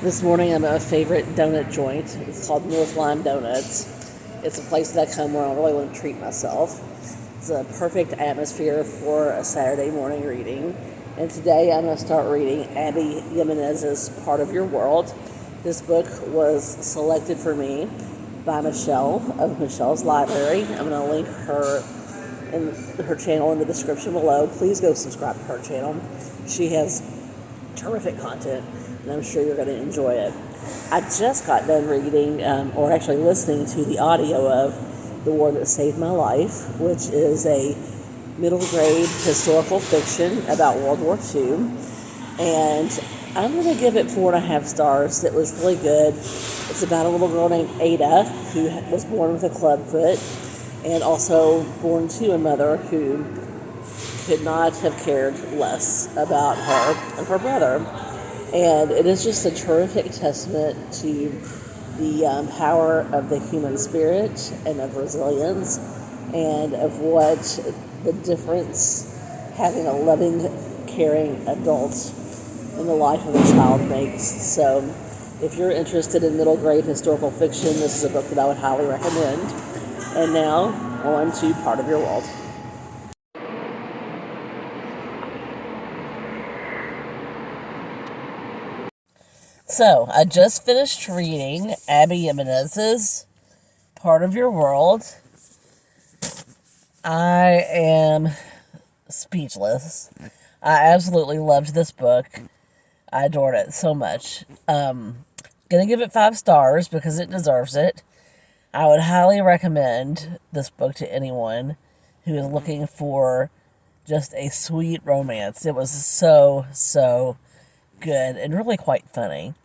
This morning I'm at a favorite donut joint. It's called North Lime Donuts. It's a place that I come where I really want to treat myself. It's a perfect atmosphere for a Saturday morning reading. And today I'm going to start reading Abby Jimenez's Part of Your World. This book was selected for me by Michelle of Michelle's Library. I'm going to link her channel in the description below. Please go subscribe to her channel. She has terrific content, and I'm sure you're going to enjoy it. I just got done reading, or actually listening to the audio of The War That Saved My Life, which is a middle grade historical fiction about World War II. And I'm going to give it 4.5 stars. It was really good. It's about a little girl named Ada who was born with a clubfoot and also born to a mother who could not have cared less about her and her brother. And it is just a terrific testament to the power of the human spirit and of resilience and of what the difference having a loving, caring adult in the life of a child makes. So if you're interested in middle grade historical fiction, this is a book that I would highly recommend. And now on to Part of Your World. So, I just finished reading Abby Jimenez's Part of Your World. I am speechless. I absolutely loved this book. I adored it so much. Gonna give it 5 stars because it deserves it. I would highly recommend this book to anyone who is looking for just a sweet romance. It was so good and really quite funny.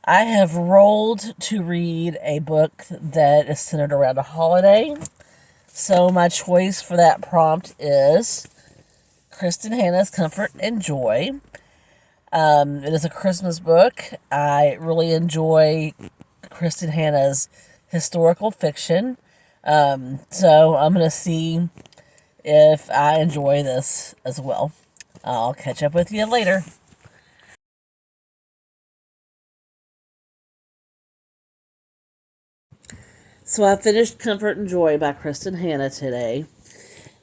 I have rolled to read a book that is centered around a holiday. So my choice for that prompt is Kristin Hannah's Comfort and Joy. It is a Christmas book. I really enjoy Kristin Hannah's historical fiction. So I'm going to see if I enjoy this as well. I'll catch up with you later. So I finished Comfort and Joy by Kristin Hannah today.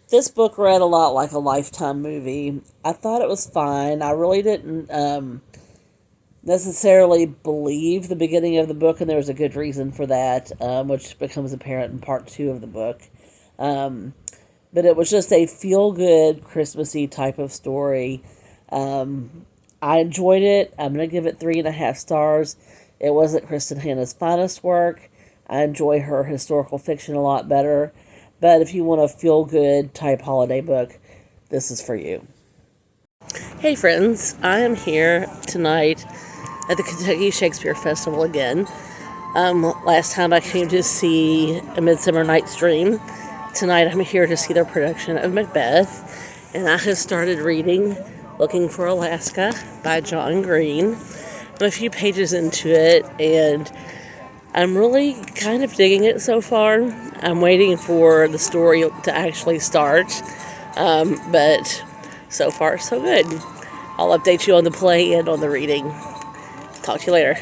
This book read a lot like a Lifetime movie. I thought it was fine. I really didn't necessarily believe the beginning of the book, and there was a good reason for that, which becomes apparent in part 2 of the book. But it was just a feel-good, Christmassy type of story. I enjoyed it. I'm going to give it 3.5 stars. It wasn't Kristin Hannah's finest work. I enjoy her historical fiction a lot better. But if you want a feel-good type holiday book, this is for you. Hey friends, I am here tonight at the Kentucky Shakespeare Festival again. Last time I came to see A Midsummer Night's Dream. Tonight I'm here to see their production of Macbeth. And I have started reading Looking for Alaska by John Green. I'm a few pages into it, and I'm really kind of digging it so far. I'm waiting for the story to actually start, but so far so good. I'll update you on the play and on the reading. Talk to you later.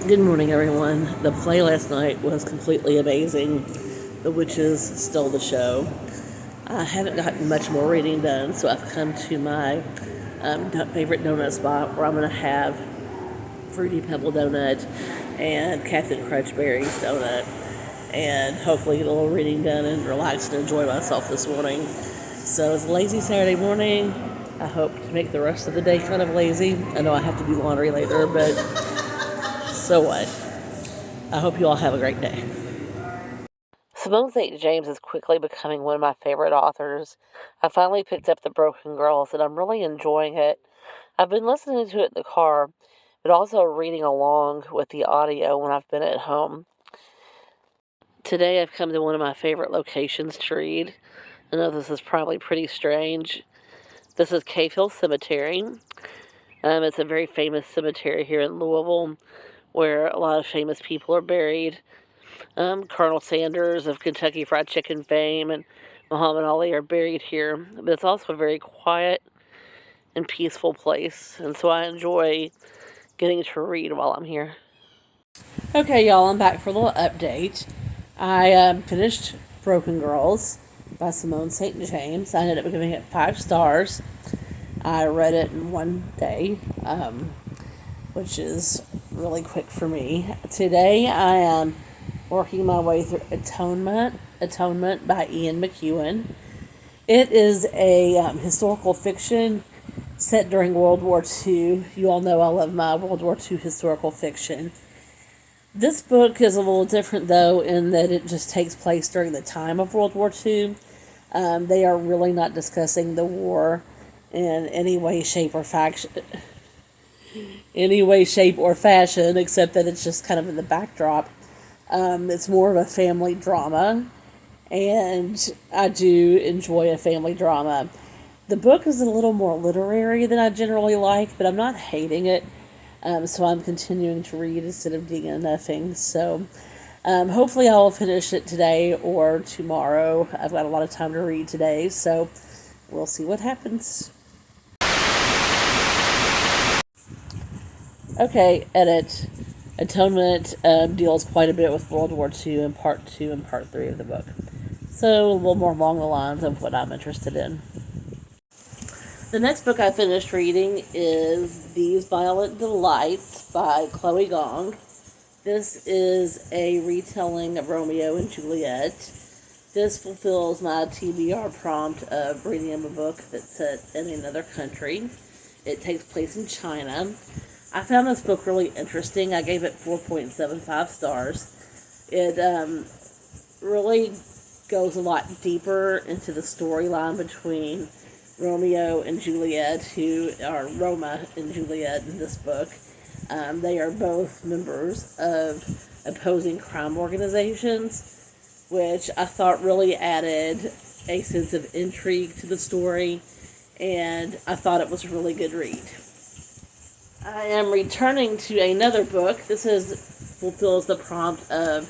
Good morning, everyone. The play last night was completely amazing. The Witches stole the show. I haven't gotten much more reading done, so I've come to my favorite donut spot where I'm going to have Fruity Pebble Donut and Captain Crunchberry's Donut, and hopefully get a little reading done and relax and enjoy myself this morning. So it's a lazy Saturday morning. I hope to make the rest of the day kind of lazy. I know I have to do laundry later, but so what? I hope you all have a great day. Simone St. James is quickly becoming one of my favorite authors. I finally picked up The Broken Girls, and I'm really enjoying it. I've been listening to it in the car, but also reading along with the audio when I've been at home. Today I've come to one of my favorite locations to read. I know this is probably pretty strange. This is Cave Hill Cemetery. It's a very famous cemetery here in Louisville where a lot of famous people are buried. Colonel Sanders of Kentucky Fried Chicken fame and Muhammad Ali are buried here. But it's also a very quiet and peaceful place, and so I enjoy getting to read while I'm here. Okay, y'all, I'm back for a little update. I finished Broken Girls by Simone St. James. I ended up giving it 5 stars. I read it in one day, which is really quick for me. Today I am working my way through Atonement by Ian McEwan. It is a historical fiction set during World War II. You all know I love my World War II historical fiction. This book is a little different, though, in that it just takes place during the time of World War II. They are really not discussing the war in any way, shape, or fashion, except that it's just kind of in the backdrop. It's more of a family drama, and I do enjoy a family drama. The book is a little more literary than I generally like, but I'm not hating it. So I'm continuing to read instead of DNFing. So hopefully I'll finish it today or tomorrow. I've got a lot of time to read today, so we'll see what happens. Okay, edit. Atonement deals quite a bit with World War II in Part 2 and Part 3 of the book. So a little more along the lines of what I'm interested in. The next book I finished reading is These Violent Delights by Chloe Gong. This is a retelling of Romeo and Juliet. This fulfills my TBR prompt of reading a book that's set in another country. It takes place in China. I found this book really interesting. I gave it 4.75 stars. It really goes a lot deeper into the storyline between Romeo and Juliet, who are Roma and Juliet in this book. They are both members of opposing crime organizations, which I thought really added a sense of intrigue to the story, and I thought it was a really good read. I am returning to another book. This fulfills the prompt of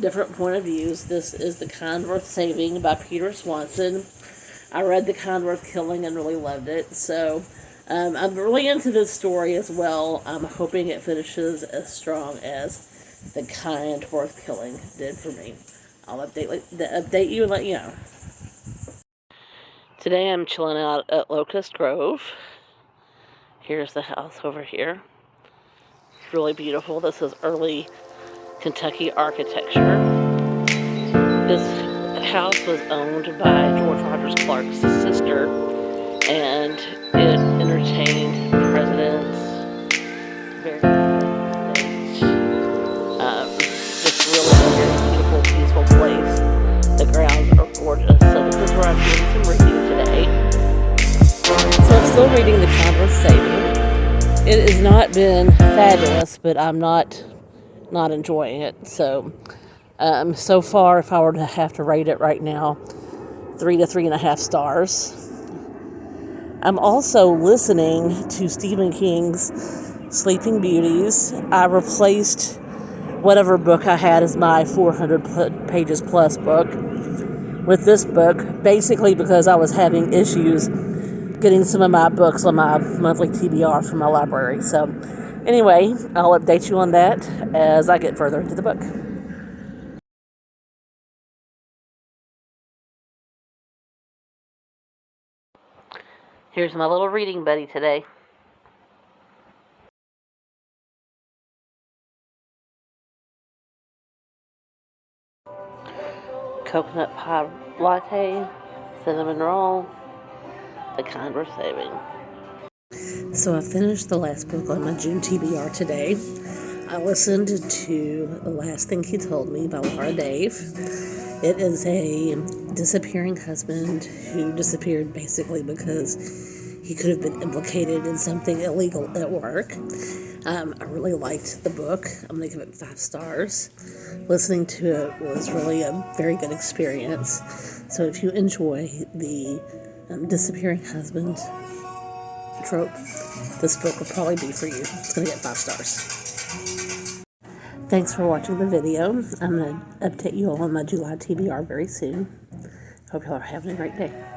different point of views. This is The Kind Worth Saving by Peter Swanson. I read The Kind Worth Killing and really loved it, so I'm really into this story as well. I'm hoping it finishes as strong as The Kind Worth Killing did for me. I'll update you and let you know. Today I'm chilling out at Locust Grove. Here's the house over here. It's really beautiful. This is early Kentucky architecture. This house was owned by George Rogers Clark's sister, and it entertained presidents, various states. Just really a very beautiful, peaceful place. The grounds are gorgeous. So this is where I'm doing some reading today. So I'm still reading The Kind Worth Saving. It has not been fabulous, but I'm not enjoying it. So so far, if I were to have to rate it right now, 3 to 3.5 stars. I'm also listening to Stephen King's Sleeping Beauties. I replaced whatever book I had as my 400 pages plus book with this book, basically because I was having issues getting some of my books on my monthly TBR from my library. So anyway, I'll update you on that as I get further into the book. Here's my little reading buddy today. Coconut pie latte, cinnamon roll, The Kind Worth Saving. So I finished the last book on my June TBR today. I listened to The Last Thing He Told Me by Laura Dave. It is a disappearing husband who disappeared basically because he could have been implicated in something illegal at work. I really liked the book. I'm going to give it 5 stars. Listening to it was really a very good experience. So if you enjoy the disappearing husband trope, this book will probably be for you. It's going to get 5 stars. Thanks for watching the video. I'm going to update you all on my July TBR very soon. Hope y'all are having a great day.